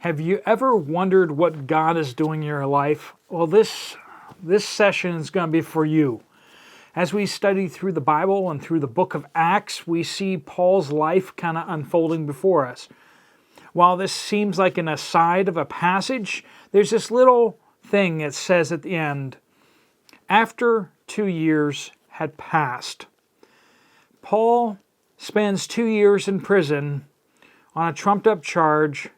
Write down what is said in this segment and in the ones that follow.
Have you ever wondered what God is doing in your life? Well, this session is going to be for you. As we study through the Bible and through the book of Acts, we see Paul's life kind of unfolding before us. While this seems like an aside of a passage, there's this little thing that says at the end, after 2 years had passed. Paul spends 2 years in prison on a trumped-up charge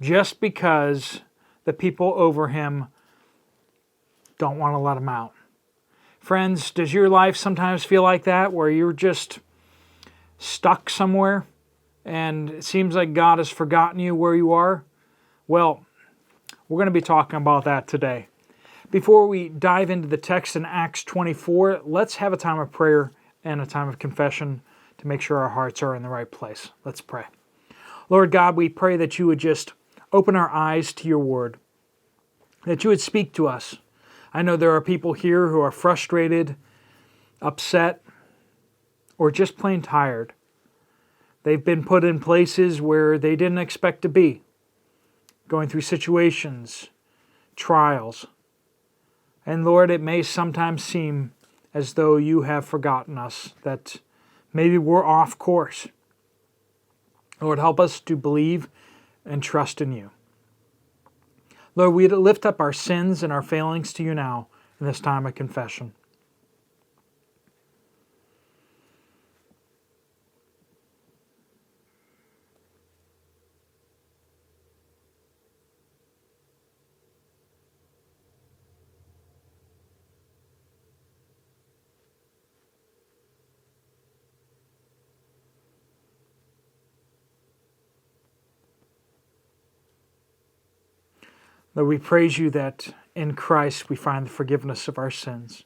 just because the people over him don't want to let him out. Friends, does your life sometimes feel like that, where you're just stuck somewhere and it seems like God has forgotten you where you are? Well, we're going to be talking about that today. Before we dive into the text in Acts 24, let's have a time of prayer and a time of confession to make sure our hearts are in the right place. Let's pray. Lord God, we pray that you would just open our eyes to your word, that you would speak to us. I know there are people here who are frustrated, upset, or just plain tired. They've been put in places where they didn't expect to be, going through situations, trials. And Lord, it may sometimes seem as though you have forgotten us, that maybe we're off course. Lord, help us to believe and trust in you. Lord, we lift up our sins and our failings to you now in this time of confession. Lord, we praise you that in Christ we find the forgiveness of our sins.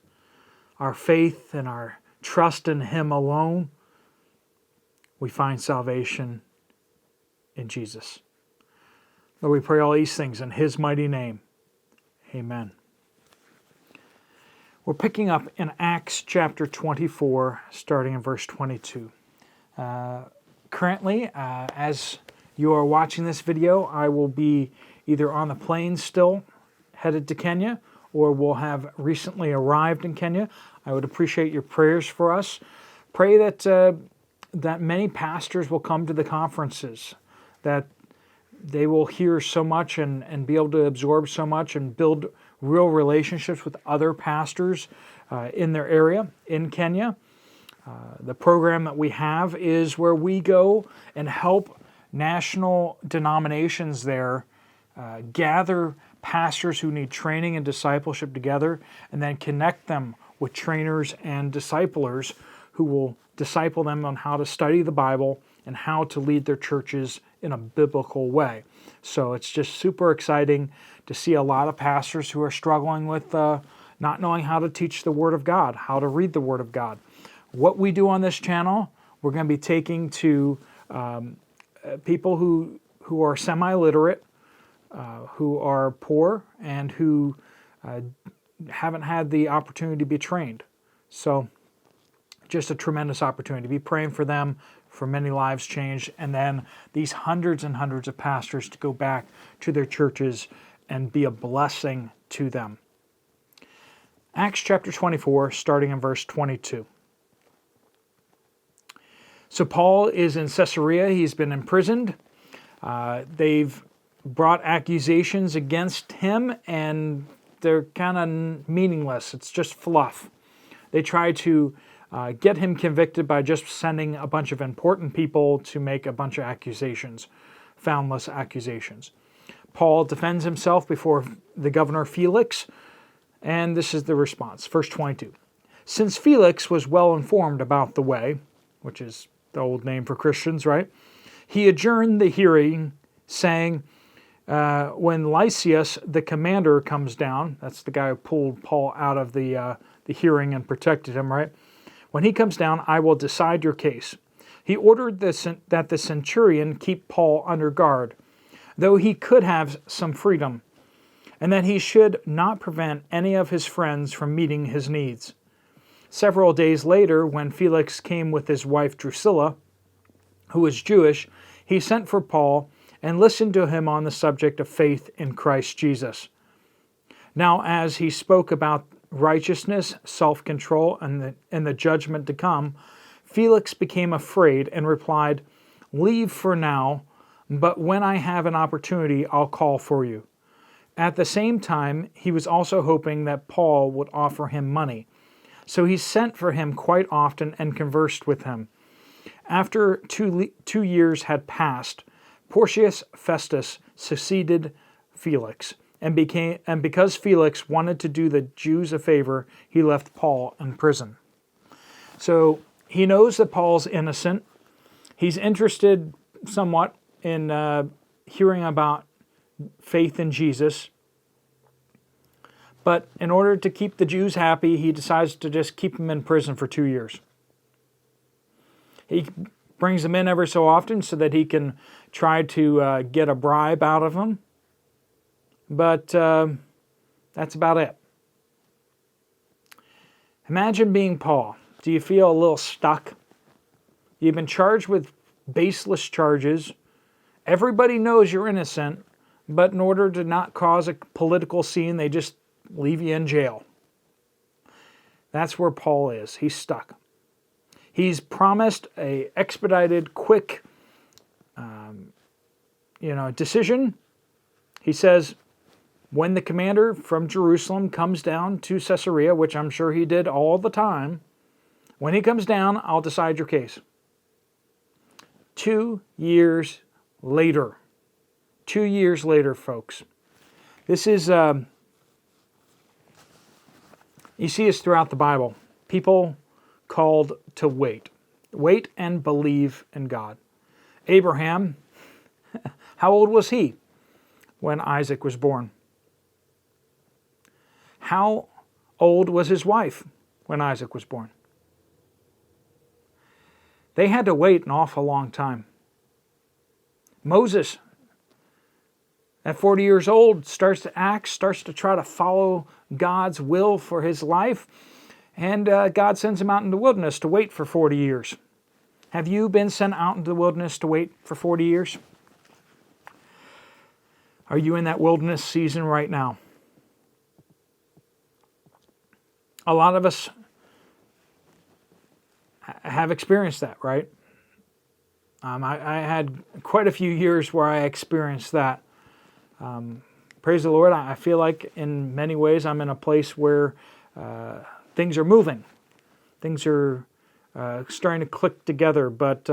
Our faith and our trust in him alone, we find salvation in Jesus. Lord, we pray all these things in his mighty name. Amen. We're picking up in Acts chapter 24, starting in verse 22. Currently, as you are watching this video, I will be either on the plane still, headed to Kenya, or will have recently arrived in Kenya. I would appreciate your prayers for us. Pray that many pastors will come to the conferences, that they will hear so much and be able to absorb so much and build real relationships with other pastors in their area in Kenya. The program that we have is where we go and help national denominations there gather pastors who need training and discipleship together, and then connect them with trainers and disciplers who will disciple them on how to study the Bible and how to lead their churches in a biblical way. So it's just super exciting to see a lot of pastors who are struggling with not knowing how to teach the Word of God, how to read the Word of God. What we do on this channel, we're going to be taking to people who are semi-literate, who are poor, and who haven't had the opportunity to be trained. So just a tremendous opportunity. Be praying for them, for many lives changed, and then these hundreds and hundreds of pastors to go back to their churches and be a blessing to them. Acts chapter 24, starting in verse 22. So Paul is in Caesarea. He's been imprisoned. They've brought accusations against him, and they're kind of meaningless. It's just fluff. They try to get him convicted by just sending a bunch of important people to make a bunch of accusations, foundless accusations. Paul defends himself before the governor Felix, and this is the response. Verse 22. Since Felix was well informed about the way, which is the old name for Christians, right? He adjourned the hearing, saying, when Lysias, the commander, comes down, that's the guy who pulled Paul out of the hearing and protected him, right? When he comes down, I will decide your case. He ordered that the centurion keep Paul under guard, though he could have some freedom, and that he should not prevent any of his friends from meeting his needs. Several days later, when Felix came with his wife Drusilla, who was Jewish, he sent for Paul and listened to him on the subject of faith in Christ Jesus. Now, as he spoke about righteousness, self-control, and the judgment to come, Felix became afraid and replied, "Leave for now, but when I have an opportunity, I'll call for you." At the same time, he was also hoping that Paul would offer him money. So he sent for him quite often and conversed with him. After 2 years had passed, Porcius Festus succeeded Felix, and because Felix wanted to do the Jews a favor, he left Paul in prison. So he knows that Paul's innocent. He's interested somewhat in hearing about faith in Jesus. But in order to keep the Jews happy, he decides to just keep them in prison for 2 years. He brings them in every so often so that he can try to get a bribe out of them. But that's about it. Imagine being Paul. Do you feel a little stuck? You've been charged with baseless charges. Everybody knows you're innocent, but in order to not cause a political scene, they just leave you in jail. That's where Paul is. He's stuck. He's promised a expedited, quick, decision. He says, when the commander from Jerusalem comes down to Caesarea, which I'm sure he did all the time, when he comes down, I'll decide your case. 2 years later. 2 years later, folks. This is, you see this throughout the Bible. People called to wait. Wait and believe in God. Abraham, how old was he when Isaac was born? How old was his wife when Isaac was born? They had to wait an awful long time. Moses, at 40 years old, starts to try to follow God's will for his life, and God sends him out in the wilderness to wait for 40 years. Have you been sent out into the wilderness to wait for 40 years? Are you in that wilderness season right now? A lot of us have experienced that, right? I had quite a few years where I experienced that. Praise the Lord, I feel like in many ways I'm in a place where things are moving. Things are starting to click together, but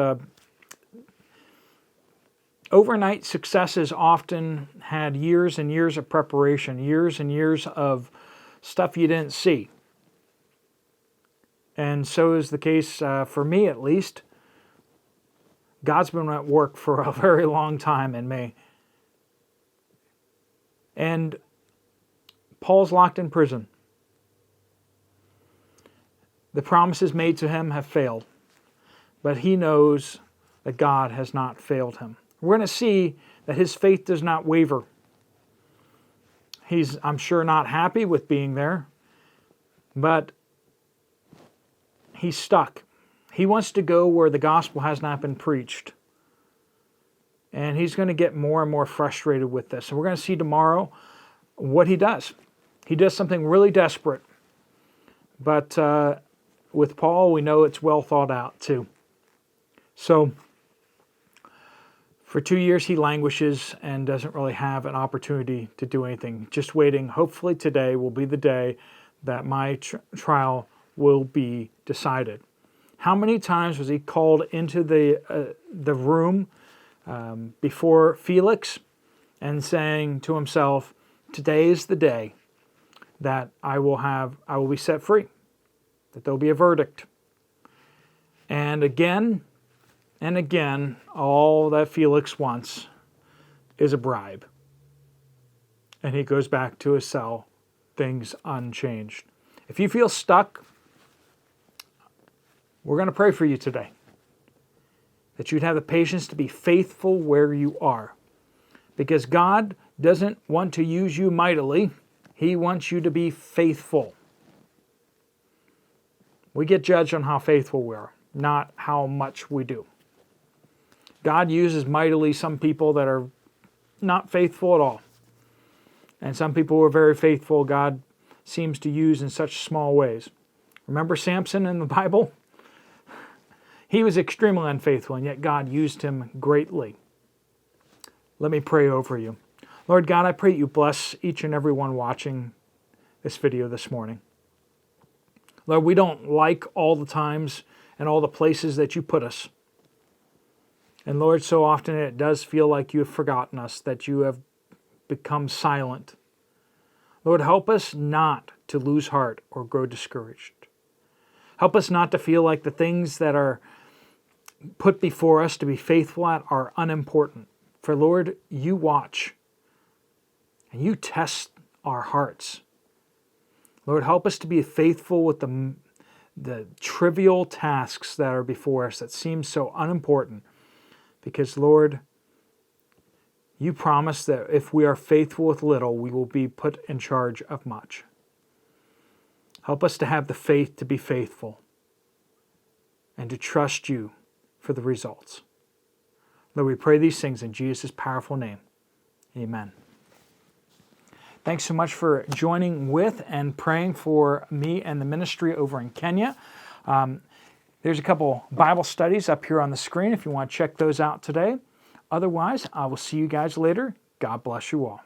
overnight successes often had years and years of preparation, years and years of stuff you didn't see. And so is the case for me, at least. God's been at work for a very long time in me. And Paul's locked in prison. The promises made to him have failed, but he knows that God has not failed him. We're going to see that his faith does not waver. He's, I'm sure, not happy with being there, but he's stuck. He wants to go where the gospel has not been preached. And he's going to get more and more frustrated with this. And we're going to see tomorrow what he does. He does something really desperate. But with Paul, we know it's well thought out too. So for 2 years, he languishes and doesn't really have an opportunity to do anything. Just waiting. Hopefully today will be the day that my trial will be decided. How many times was he called into the room before Felix and saying to himself, today is the day that I will be set free, that there'll be a verdict. And again, all that Felix wants is a bribe. And he goes back to his cell, things unchanged. If you feel stuck, we're going to pray for you today, that you'd have the patience to be faithful where you are. Because God doesn't want to use you mightily. He wants you to be faithful. We get judged on how faithful we are, not how much we do. God uses mightily some people that are not faithful at all. And some people who are very faithful, God seems to use in such small ways. Remember Samson in the Bible? He was extremely unfaithful, and yet God used him greatly. Let me pray over you. Lord God, I pray you bless each and every one watching this video this morning. Lord, we don't like all the times and all the places that you put us. And Lord, so often it does feel like you have forgotten us, that you have become silent. Lord, help us not to lose heart or grow discouraged. Help us not to feel like the things that are put before us to be faithful at are unimportant. For Lord, you watch and you test our hearts. Lord, help us to be faithful with the trivial tasks that are before us that seem so unimportant. Because, Lord, you promise that if we are faithful with little, we will be put in charge of much. Help us to have the faith to be faithful and to trust you for the results. Lord, we pray these things in Jesus' powerful name. Amen. Thanks so much for joining with and praying for me and the ministry over in Kenya. There's a couple Bible studies up here on the screen if you want to check those out today. Otherwise, I will see you guys later. God bless you all.